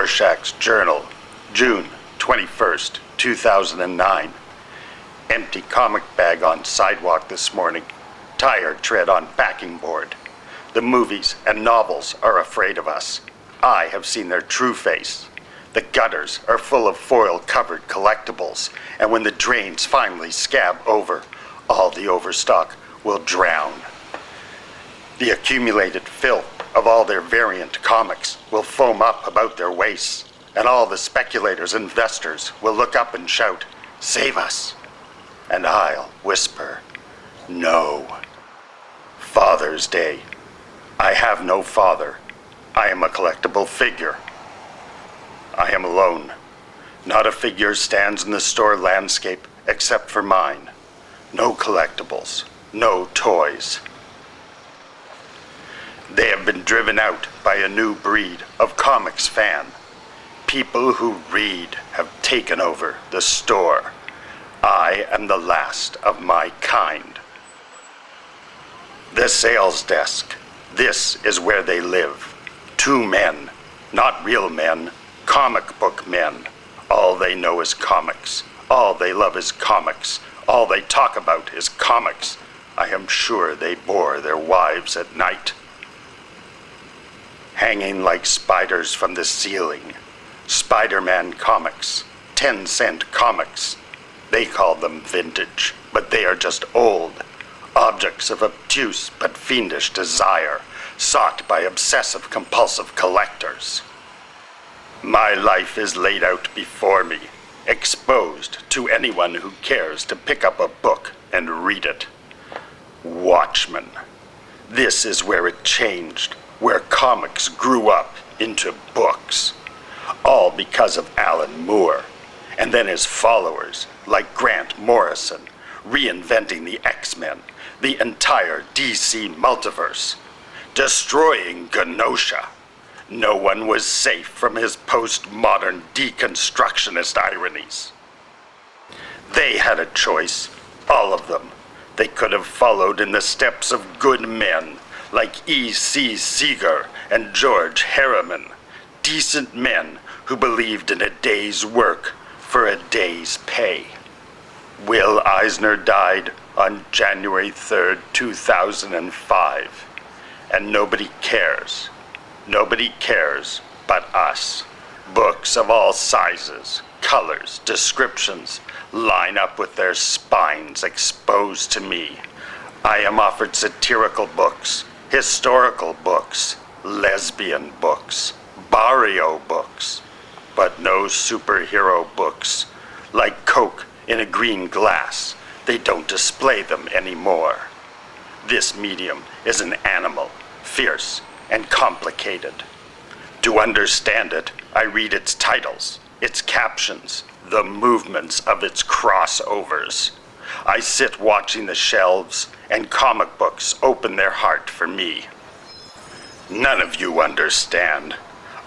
Rorschach's Journal, June 21st, 2009. Empty comic bag on sidewalk this morning. Tire tread on backing board. The movies and novels are afraid of us. I have seen their true face. The gutters are full of foil-covered collectibles, and when the drains finally scab over, all the overstock will drown. The accumulated filth of all their variant comics will foam up about their waists, and all the speculators and investors will look up and shout, "Save us!" And I'll whisper, "No." Father's Day. I have no father. I am a collectible figure. I am alone. Not a figure stands in the store landscape except for mine. No collectibles. No toys. They have been driven out by a new breed of comics fan. People who read have taken over the store. I am the last of my kind. The sales desk. This is where they live. Two men, not real men, comic book men. All they know is comics. All they love is comics. All they talk about is comics. I am sure they bore their wives at night. Hanging like spiders from the ceiling. Spider-Man comics. 10-cent comics. They call them vintage, but they are just old. Objects of obtuse but fiendish desire, sought by obsessive-compulsive collectors. My life is laid out before me, exposed to anyone who cares to pick up a book and read it. Watchmen. This is where it changed, where comics grew up into books. All because of Alan Moore, and then his followers, like Grant Morrison, reinventing the X-Men, the entire DC multiverse, destroying Genosha. No one was safe from his postmodern deconstructionist ironies. They had a choice, all of them. They could have followed in the steps of good men like E.C. Seeger and George Harriman, decent men who believed in a day's work for a day's pay. Will Eisner died on January 3rd, 2005, and nobody cares. Nobody cares but us. Books of all sizes, colors, descriptions line up with their spines exposed to me. I am offered satirical books, historical books, lesbian books, barrio books, but no superhero books. Like Coke in a green glass, they don't display them anymore. This medium is an animal, fierce and complicated. To understand it, I read its titles, its captions, the movements of its crossovers. I sit watching the shelves, and comic books open their heart for me. None of you understand.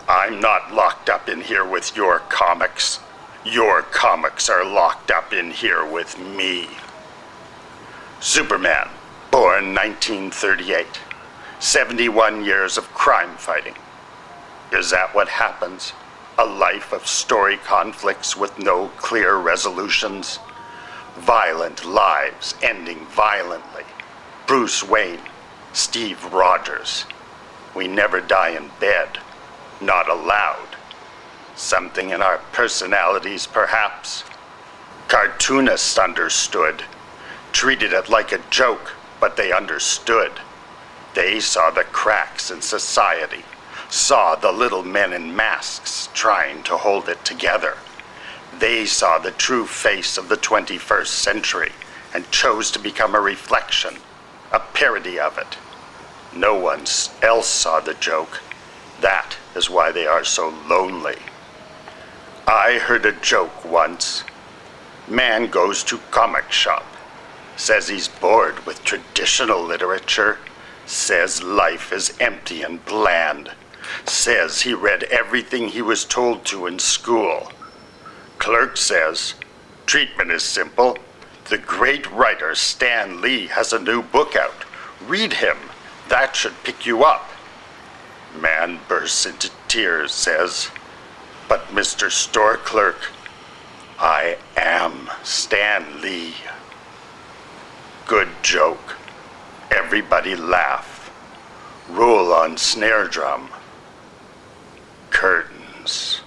I'm not locked up in here with your comics. Your comics are locked up in here with me. Superman, born 1938. 71 years of crime fighting. Is that what happens? A life of story conflicts with no clear resolutions? Violent lives ending violently. Bruce Wayne, Steve Rogers. We never die in bed. Not allowed. Something in our personalities, perhaps? Cartoonists understood. Treated it like a joke, but they understood. They saw the cracks in society, saw the little men in masks trying to hold it together. They saw the true face of the 21st century and chose to become a reflection, a parody of it. No one else saw the joke. That is why they are so lonely. I heard a joke once. Man goes to comic shop, says he's bored with traditional literature, says life is empty and bland, says he read everything he was told to in school. Clerk says, treatment is simple. The great writer Stan Lee has a new book out. Read him. That should pick you up. Man bursts into tears, says, But Mr. Store Clerk, I am Stan Lee. Good joke. Everybody laugh. Roll on snare drum. Curtains.